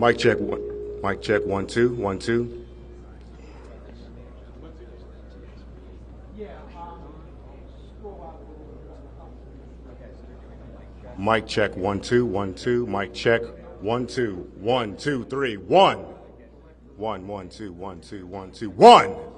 Mic check one. Mic check 1 2 1 2. Mic check 1 2 1 2. Mic check 1 2 1 2 3 1 1 1 2 1 2 1 2 1.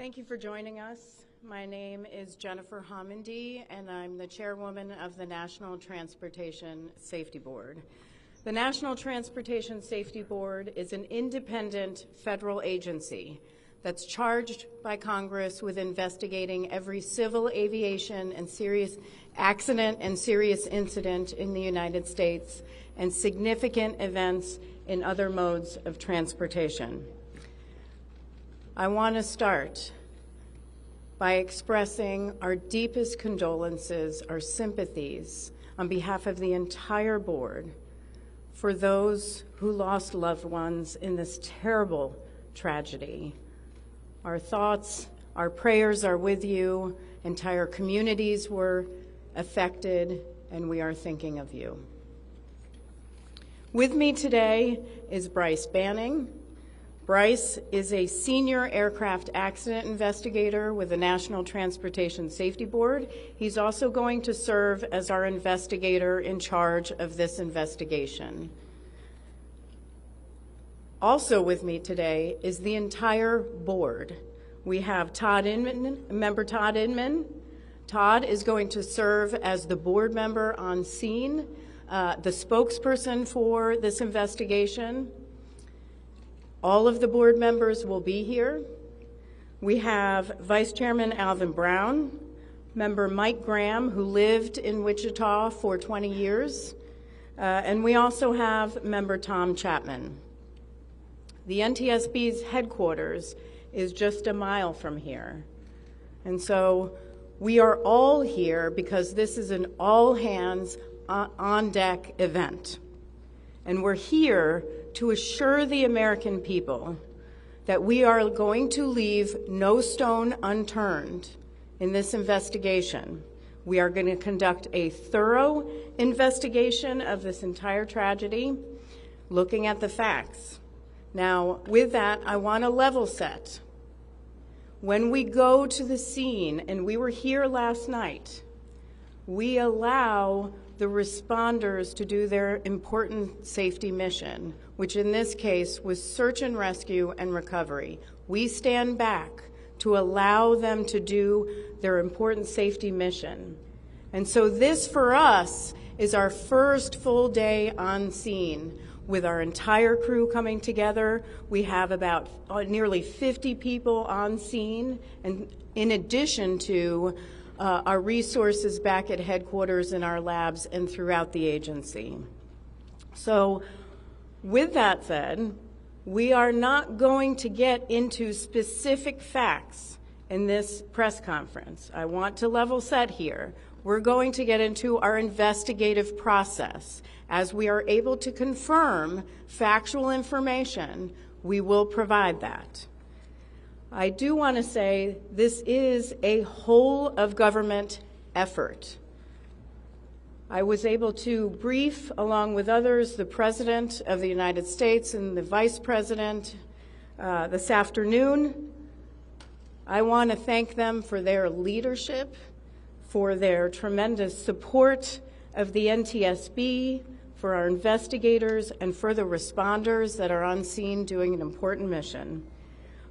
Thank you for joining us. My name is Jennifer Homendy, and I'm the chairwoman of the National Transportation Safety Board. The National Transportation Safety Board is an independent federal agency that's charged by Congress with investigating every civil aviation and serious accident and serious incident in the United States and significant events in other modes of transportation. I want to start by expressing our deepest condolences, our sympathies on behalf of the entire board for those who lost loved ones in this terrible tragedy. Our thoughts, our prayers are with you. Entire communities were affected, and we are thinking of you. With me today is Bryce Banning. Bryce is a senior aircraft accident investigator with the National Transportation Safety Board. He's also going to serve as our investigator in charge of this investigation. Also with me today is the entire board. We have Todd Inman, member Todd Inman. Todd is going to serve as the board member on scene, the spokesperson for this investigation. All of the board members will be here. We have Vice Chairman Alvin Brown, member Mike Graham, who lived in Wichita for 20 years, and we also have member Tom Chapman. The NTSB's headquarters is just a mile from here, and so we are all here because this is an all-hands on-deck event, and we're here to assure the American people that we are going to leave no stone unturned in this investigation. We are going to conduct a thorough investigation of this entire tragedy, looking at the facts. Now, with that, I want to level set. When we go to the scene, and we were here last night, we allow the responders to do their important safety mission, which in this case was search and rescue and recovery. We stand back to allow them to do their important safety mission. And so this, for us, is our first full day on scene with our entire crew coming together. We have about nearly 50 people on scene, and in addition to our resources back at headquarters in our labs and throughout the agency. So with that said, we are not going to get into specific facts in this press conference. I want to level set here. We're going to get into our investigative process. As we are able to confirm factual information, we will provide that. I do want to say this is a whole of government effort. I was able to brief, along with others, the President of the United States and the Vice President this afternoon. I want to thank them for their leadership, for their tremendous support of the NTSB, for our investigators, and for the responders that are on scene doing an important mission.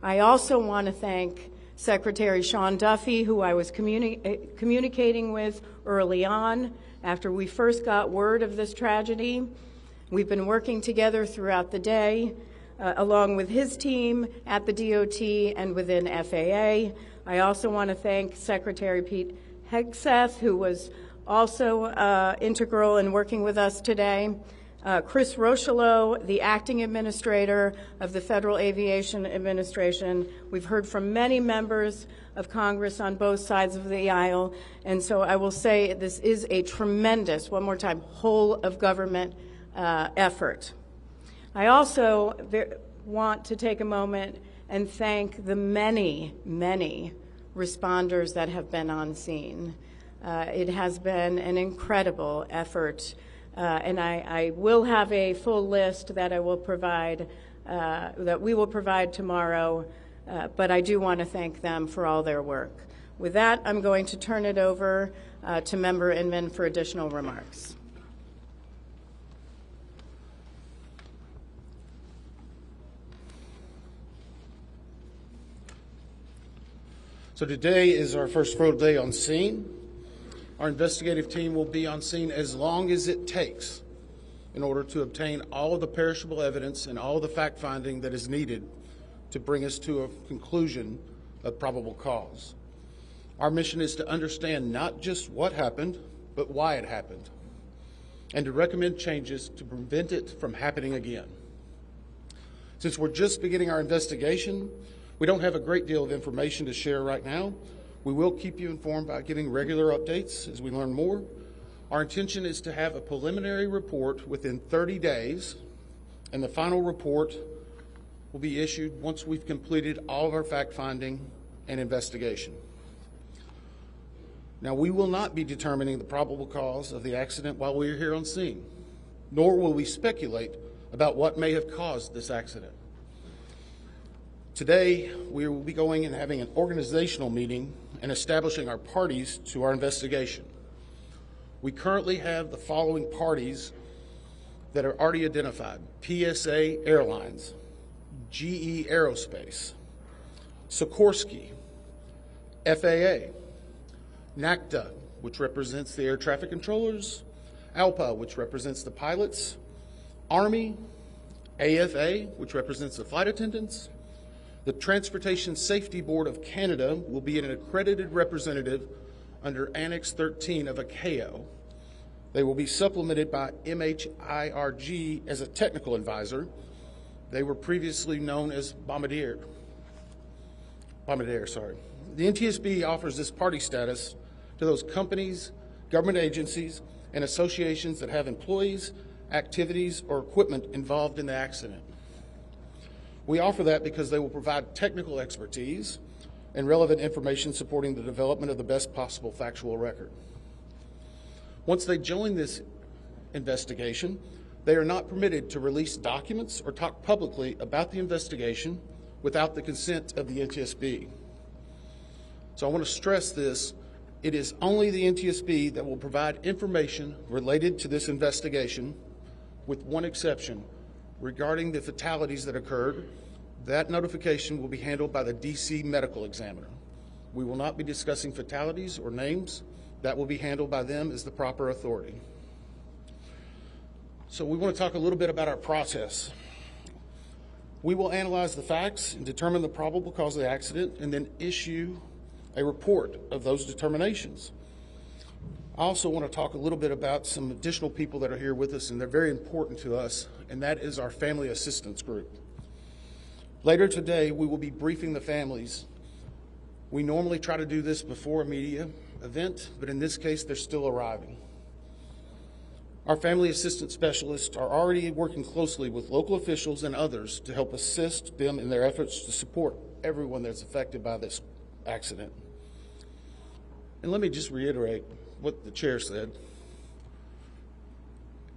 I also want to thank Secretary Sean Duffy, who I was communicating with early on after we first got word of this tragedy. We've been working together throughout the day, along with his team at the DOT and within FAA. I also want to thank Secretary Pete Hegseth, who was also integral in working with us today. Chris Rocheleau, the acting administrator of the Federal Aviation Administration. We've heard from many members of Congress on both sides of the aisle, and so I will say this is a tremendous, one more time, whole of government effort. I also want to take a moment and thank the many, many responders that have been on scene. It has been an incredible effort. And I will have a full list that I will provide, that we will provide tomorrow, but I do want to thank them for all their work. With that, I'm going to turn it over to Member Inman for additional remarks. So today is our first full day on scene. Our investigative team will be on scene as long as it takes in order to obtain all of the perishable evidence and all of the fact-finding that is needed to bring us to a conclusion of probable cause. Our mission is to understand not just what happened, but why it happened, and to recommend changes to prevent it from happening again. Since we're just beginning our investigation, we don't have a great deal of information to share right now. We will keep you informed by giving regular updates as we learn more. Our intention is to have a preliminary report within 30 days, and the final report will be issued once we've completed all of our fact-finding and investigation. Now, we will not be determining the probable cause of the accident while we are here on scene, nor will we speculate about what may have caused this accident. Today, we will be going and having an organizational meeting and establishing our parties to our investigation. We currently have the following parties that are already identified: PSA Airlines, GE Aerospace, Sikorsky, FAA, NACTA, which represents the air traffic controllers, ALPA, which represents the pilots, Army, AFA, which represents the flight attendants. The Transportation Safety Board of Canada will be an accredited representative under Annex 13 of ICAO. They will be supplemented by MHIRG as a technical advisor. They were previously known as Bombardier. The NTSB offers this party status to those companies, government agencies, and associations that have employees, activities, or equipment involved in the accident. We offer that because they will provide technical expertise and relevant information supporting the development of the best possible factual record. Once they join this investigation, they are not permitted to release documents or talk publicly about the investigation without the consent of the NTSB. So I want to stress this. It is only the NTSB that will provide information related to this investigation, with one exception. Regarding the fatalities that occurred, that notification will be handled by the DC medical examiner. We will not be discussing fatalities or names. That will be handled by them as the proper authority. So we want to talk a little bit about our process. We will analyze the facts and determine the probable cause of the accident, and then issue a report of those determinations. I also want to talk a little bit about some additional people that are here with us, and they're very important to us, and that is our family assistance group. Later today, we will be briefing the families. We normally try to do this before a media event, but in this case, they're still arriving. Our family assistance specialists are already working closely with local officials and others to help assist them in their efforts to support everyone that's affected by this accident. And let me just reiterate what the chair said.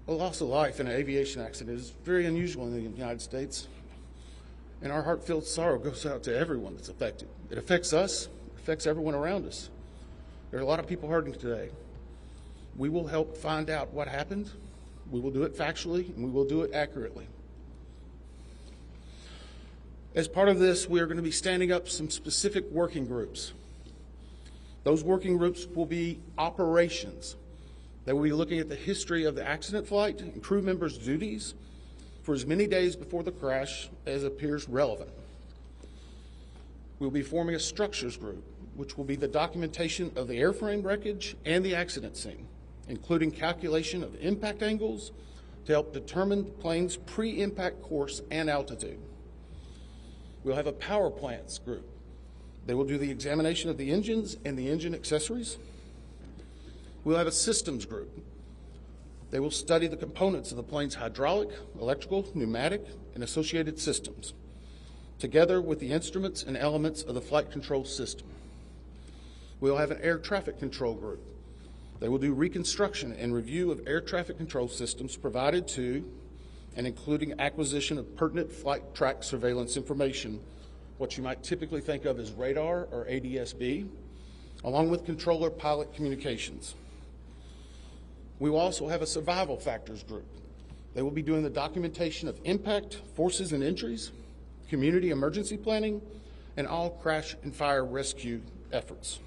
A loss of life in an aviation accident is very unusual in the United States, and our heartfelt sorrow goes out to everyone that's affected. It affects us, it affects everyone around us. There are a lot of people hurting today. We will help find out what happened. We will do it factually, and we will do it accurately. As part of this, we are going to be standing up some specific working groups. Those working groups will be operations. They will be looking at the history of the accident flight and crew members' duties for as many days before the crash as appears relevant. We'll be forming a structures group, which will be the documentation of the airframe wreckage and the accident scene, including calculation of impact angles to help determine the plane's pre-impact course and altitude. We'll have a power plants group. They will do the examination of the engines and the engine accessories. We'll have a systems group. They will study the components of the plane's hydraulic, electrical, pneumatic, and associated systems, together with the instruments and elements of the flight control system. We'll have an air traffic control group. They will do reconstruction and review of air traffic control systems provided to and including acquisition of pertinent flight track surveillance information, what you might typically think of as radar or ADS-B, along with controller pilot communications. We will also have a survival factors group. They will be doing the documentation of impact, forces and injuries, community emergency planning, and all crash and fire rescue efforts.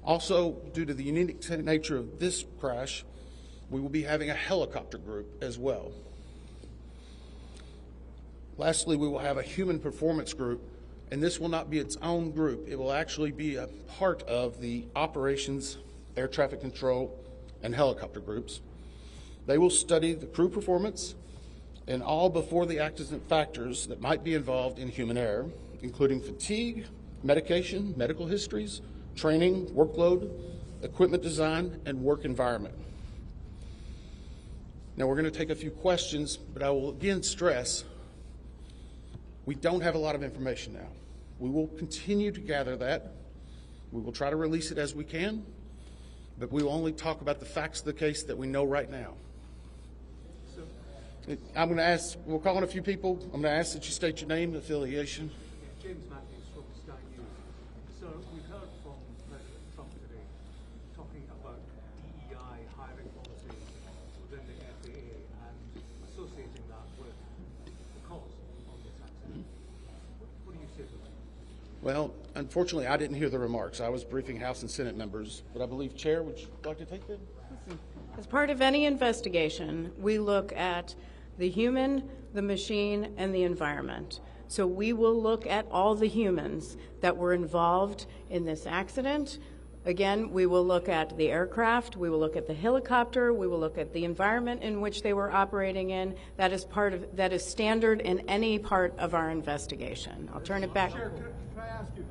Also, due to the unique nature of this crash, we will be having a helicopter group as well. Lastly, we will have a human performance group, and this will not be its own group. It will actually be a part of the operations, air traffic control, and helicopter groups. They will study the crew performance and all before the accident factors that might be involved in human error, including fatigue, medication, medical histories, training, workload, equipment design, and work environment. Now we're going to take a few questions, but I will again stress we don't have a lot of information now. We will continue to gather that. We will try to release it as we can, but we will only talk about the facts of the case that we know right now. I'm going to ask, we'll call on a few people. I'm going to ask that you state your name and affiliation. James Matthews from Sky News. So we've heard from President Trump today talking about DEI hiring policies within the FAA and associating that with the cause of this accident. What do you say to that? Well, unfortunately, I didn't hear the remarks. I was briefing House and Senate members, but I believe, Chair, would you like to take that? As part of any investigation, we look at the human, the machine, and the environment. So we will look at all the humans that were involved in this accident. Again, we will look at the aircraft, we will look at the helicopter, we will look at the environment in which they were operating in. That is standard in any part of our investigation. I'll turn it back. Chair, can I ask you,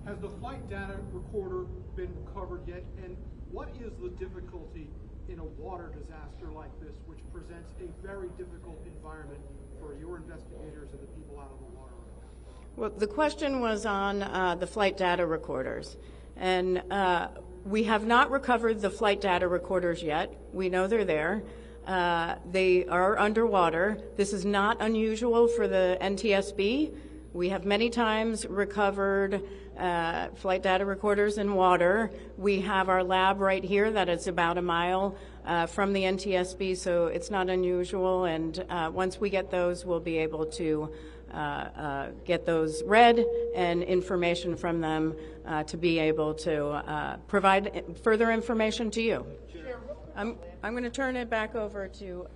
has the flight data recorder been recovered yet? And what is the difficulty in a water disaster like this, which presents a very difficult environment for your investigators and the people out of the water? Well, the question was on the flight data recorders. And we have not recovered the flight data recorders yet. We know they're there. They are underwater. This is not unusual for the NTSB. We have many times recovered flight data recorders in water. We have our lab right here that is about a mile from the NTSB, so it's not unusual. And once we get those, we'll be able to get those read and information from them to be able to provide further information to you. I'm going to turn it back over to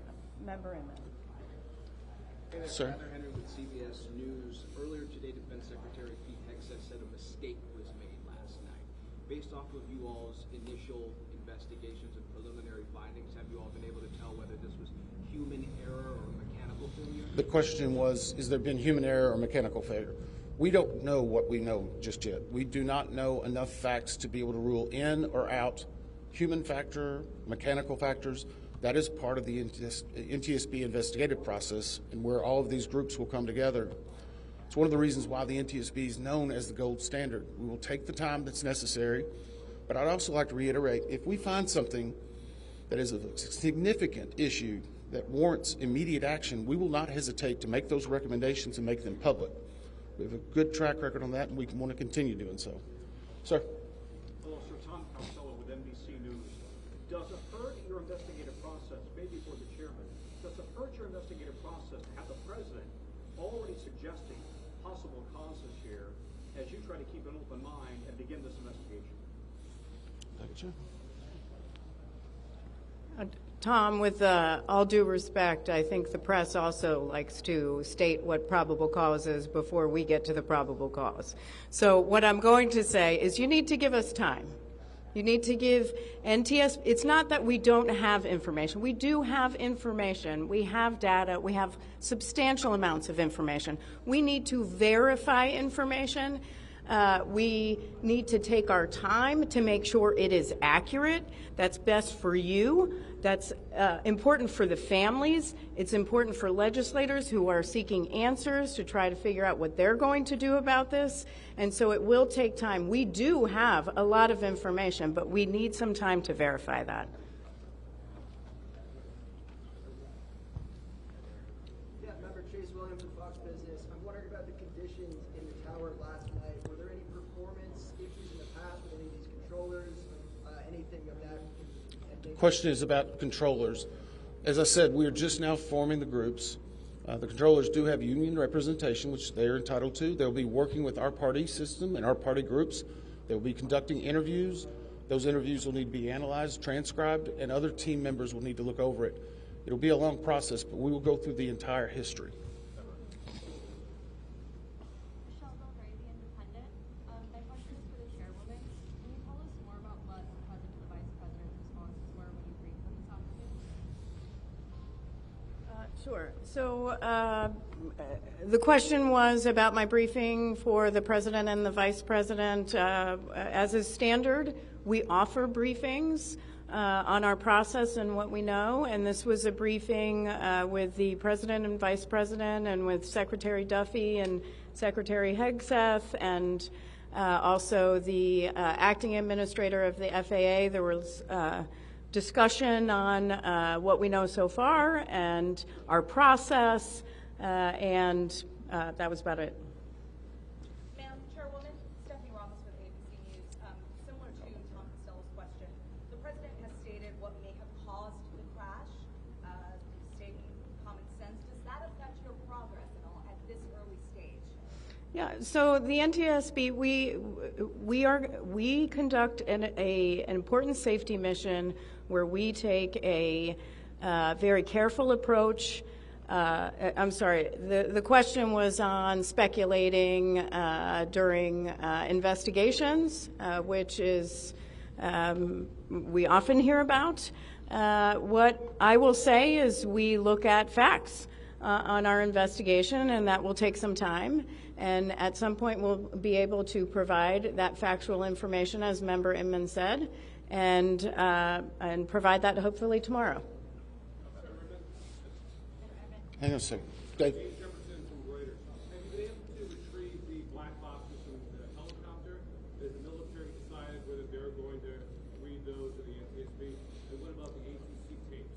Member Inman. Sir. Henry with CBS News. Earlier today, Defense Secretary Pete Hegseth said a mistake was made last night. Based off of you all's initial investigations and preliminary findings, have you all been able to tell whether this was human error or mechanical failure? The question was, has there been human error or mechanical failure? We don't know what we know just yet. We do not know enough facts to be able to rule in or out human factor, mechanical factors. That is part of the NTSB investigative process and where all of these groups will come together. It's one of the reasons why the NTSB is known as the gold standard. We will take the time that's necessary, but I'd also like to reiterate, if we find something that is a significant issue that warrants immediate action, we will not hesitate to make those recommendations and make them public. We have a good track record on that, and we want to continue doing so. Sir. Hello, Sir. Tom Costello with NBC News. Does it hurt your investigative process, maybe for the chairman, does it hurt your investigative process to have the president already suggesting possible causes here as you try to keep an open mind and begin this investigation? Tom, with all due respect, I think the press also likes to state what probable cause is before we get to the probable cause. So what I'm going to say is you need to give us time. You need to give NTS, it's not that we don't have information. We do have information. We have data. We have substantial amounts of information. We need to verify information. We need to take our time to make sure it is accurate. That's best for you. That's important for the families. It's important for legislators who are seeking answers to try to figure out what they're going to do about this. And so it will take time. We do have a lot of information, but we need some time to verify that. Yeah, Member Chase Williams of Fox Business. I'm wondering about the conditions in the tower last night. Were there any performance issues in the past with any of these controllers, anything of that? The question is about controllers. As I said, we are just now forming the groups. The controllers do have union representation, which they are entitled to. They'll be working with our party system and our party groups. They'll be conducting interviews. Those interviews will need to be analyzed, transcribed, and other team members will need to look over it. It'll be a long process, but we will go through the entire history. Michelle Belgrave, The Independent. My question is for the chairwoman. Can you tell us more about what the president and the vice president's responses were when you briefed them this afternoon? Sure. So the question was about my briefing for the president and the vice president. As is standard, we offer briefings on our process and what we know, and this was a briefing with the president and vice president and with Secretary Duffy and Secretary Hegseth and also the acting administrator of the FAA. There was discussion on what we know so far and our process, and that was about it. Madam Chairwoman, Stephanie Ramos with ABC News. Similar to Tom Costello's question, the president has stated what may have caused the crash, stating common sense. Does that affect your progress at all at this early stage? Yeah, so the NTSB, we conduct an important safety mission where we take a very careful approach. I'm sorry, the question was on speculating during investigations, which is we often hear about. What I will say is we look at facts on our investigation, and that will take some time. And at some point, we'll be able to provide that factual information, as Member Inman said, and provide that hopefully tomorrow. Hang on a second. Dave. Jefferson from Reuters. Have you been able to retrieve the black boxes from the helicopter? Has the military decided whether they're going to read those to the NTSB? And what about the ATC tapes?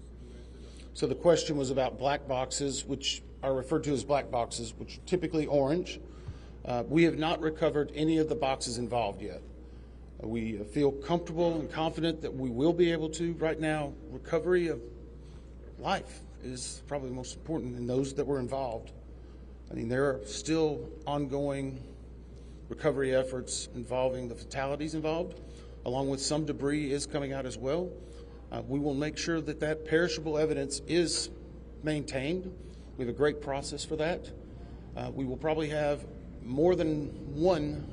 So the question was about black boxes, which are referred to as black boxes, which are typically orange. We have not recovered any of the boxes involved yet. We feel comfortable and confident that we will be able to. Right now, recovery of life is probably the most important in those that were involved. I mean, there are still ongoing recovery efforts involving the fatalities involved, along with some debris is coming out as well. We will make sure that that perishable evidence is maintained. We have a great process for that. We will probably have more than one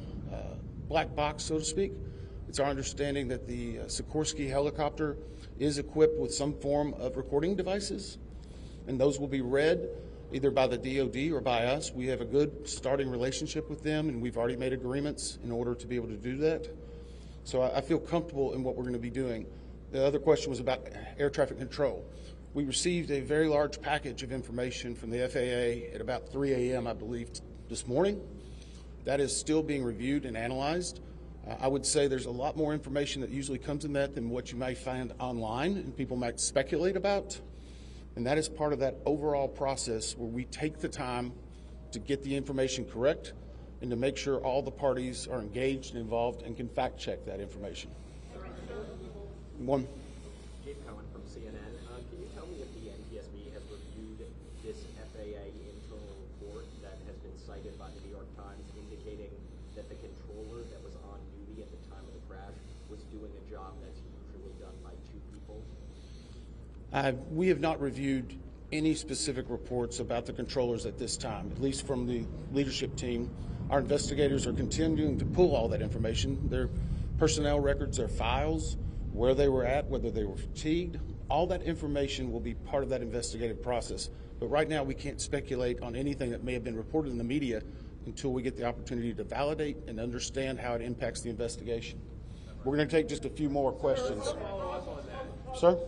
black box, so to speak. It's our understanding that the Sikorsky helicopter is equipped with some form of recording devices, and those will be read either by the DoD or by us. We have a good starting relationship with them, and we've already made agreements in order to be able to do that. So I feel comfortable in what we're going to be doing. The other question was about air traffic control. We received a very large package of information from the FAA at about 3 a.m., I believe, this morning. That is still being reviewed and analyzed. I would say there's a lot more information that usually comes in that than what you may find online and people might speculate about. And that is part of that overall process where we take the time to get the information correct and to make sure all the parties are engaged and involved and can fact check that information. One. Jake Cohen from CNN. Can you tell me if the NTSB has reviewed this FAA internal report that has been cited by the New York Times indicating that the controller that was on duty at the time of the crash was doing a job that's usually done by two people? We have not reviewed any specific reports about the controllers at this time, at least from the leadership team. Our investigators are continuing to pull all that information, their personnel records, their files, where they were at, whether they were fatigued. All that information will be part of that investigative process. But right now we can't speculate on anything that may have been reported in the media until we get the opportunity to validate and understand how it impacts the investigation. We're going to take just a few more questions. Sir?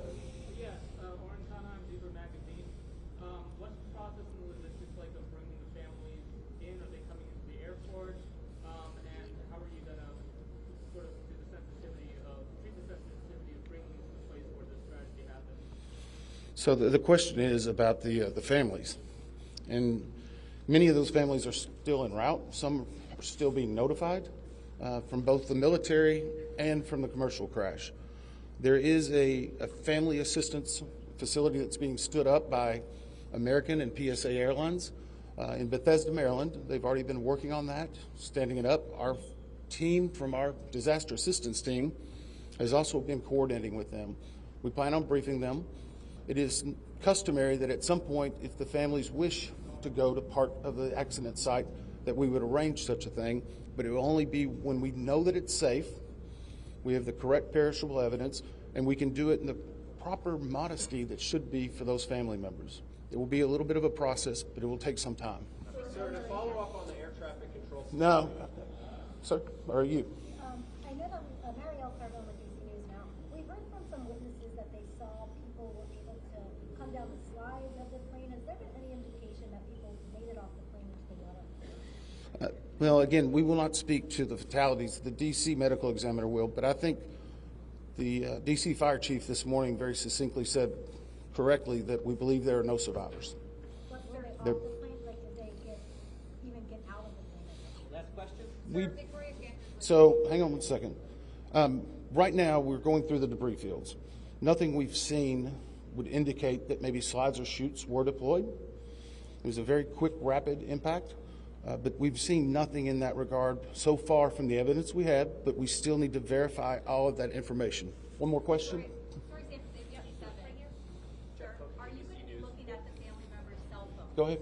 Yes, Orange Times, Zebra Magazine. What's the process and the logistics like of bringing the families in? Are they coming into the airport? And how are you going to sort of treat the sensitivity of bringing them to the place where this tragedy happened? So the question is about the families. And many of those families are still en route. Some are still being notified from both the military and from the commercial crash. There is a family assistance facility that's being stood up by American and PSA Airlines in Bethesda, Maryland. They've already been working on that, standing it up. Our team from our disaster assistance team has also been coordinating with them. We plan on briefing them. It is customary that at some point, if the families wish to go to part of the accident site, that we would arrange such a thing, but it will only be when we know that it's safe, we have the correct perishable evidence, and we can do it in the proper modesty that should be for those family members. It will be a little bit of a process, but it will take some time. Sir, to follow up on the air traffic control system. No. Sir, or are you? I know that Marielle Carville with DC News now. We've heard from some witnesses that they saw people were able to come down the slides of the plane. Has there been any indication that people made it off the plane into the water? Well, again, we will not speak to the fatalities. The D.C. medical examiner will, but I think the D.C. fire chief this morning very succinctly said correctly that we believe there are no survivors. Was there off the plane? Like, did they even get out of the plane? Last question. So, hang on one second. Right now, we're going through the debris fields. Nothing we've seen would indicate that maybe slides or chutes were deployed. It was a very quick, rapid impact, but we've seen nothing in that regard so far from the evidence we had, but we still need to verify all of that information. One more question? Sorry, Sam, right here. Sure. Are you going to be looking at the family member's cell phone? Go ahead.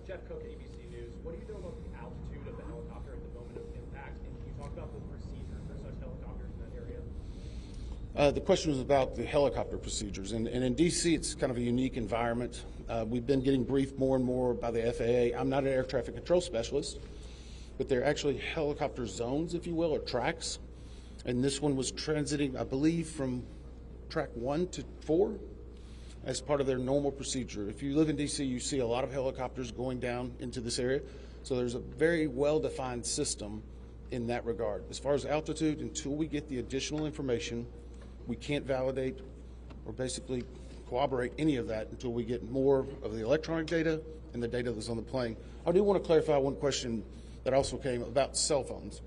Jeff Cook, ABC News. What do you know about the altitude of the helicopter at the moment of impact? And can you talk about the procedure for such helicopters in that area? The question was about the helicopter procedures. And in D.C., it's kind of a unique environment. We've been getting briefed more and more by the FAA. I'm not an air traffic control specialist, but they're actually helicopter zones, if you will, or tracks. And this one was transiting, I believe, from track 1 to 4 as part of their normal procedure. If you live in D.C., you see a lot of helicopters going down into this area. So there's a very well-defined system in that regard. As far as altitude, until we get the additional information, we can't validate or basically corroborate any of that until we get more of the electronic data and the data that's on the plane. I do want to clarify one question that also came about cell phones.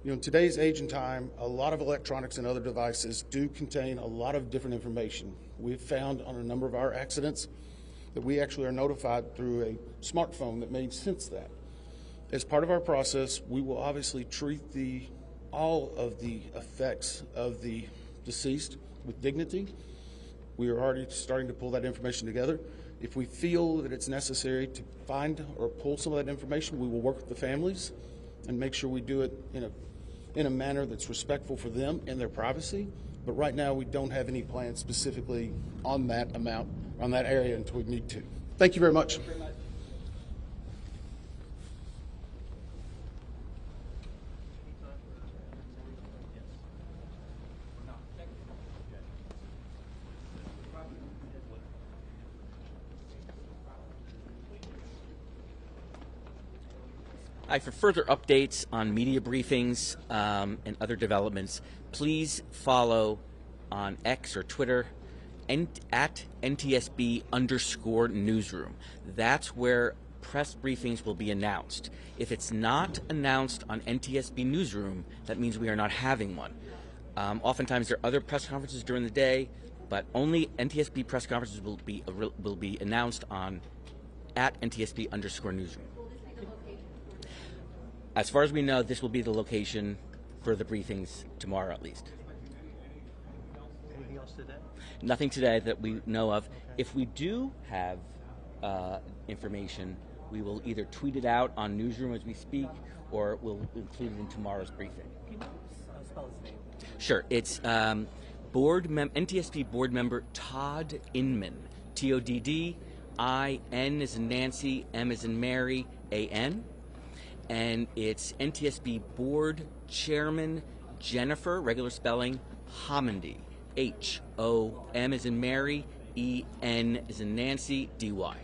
You know, in today's age and time, a lot of electronics and other devices do contain a lot of different information. We've found on a number of our accidents that we actually are notified through a smartphone that may sense that. As part of our process, we will obviously treat all of the effects of the deceased with dignity. We are already starting to pull that information together. If we feel that it's necessary to find or pull some of that information, we will work with the families and make sure we do it in a manner that's respectful for them and their privacy. But right now, we don't have any plans specifically on that amount, on that area until we need to. Thank you very much. Hi, for further updates on media briefings and other developments, please follow on X or Twitter at NTSB_newsroom. That's where press briefings will be announced. If it's not announced on NTSB Newsroom, that means we are not having one. Oftentimes there are other press conferences during the day, but only NTSB press conferences will be announced on at NTSB_newsroom. As far as we know, this will be the location for the briefings tomorrow, at least. Anything else today? Nothing today that we know of. If we do have information, we will either tweet it out on Newsroom as we speak, or we'll include it in tomorrow's briefing. Can you spell his name? Sure. It's NTSB board member Todd Inman. TODD, I-N as in Nancy, M as in Mary, A-N. And it's NTSB Board Chairman Jennifer, regular spelling, Homendy, H-O-M as in Mary, E-N as in Nancy, D-Y.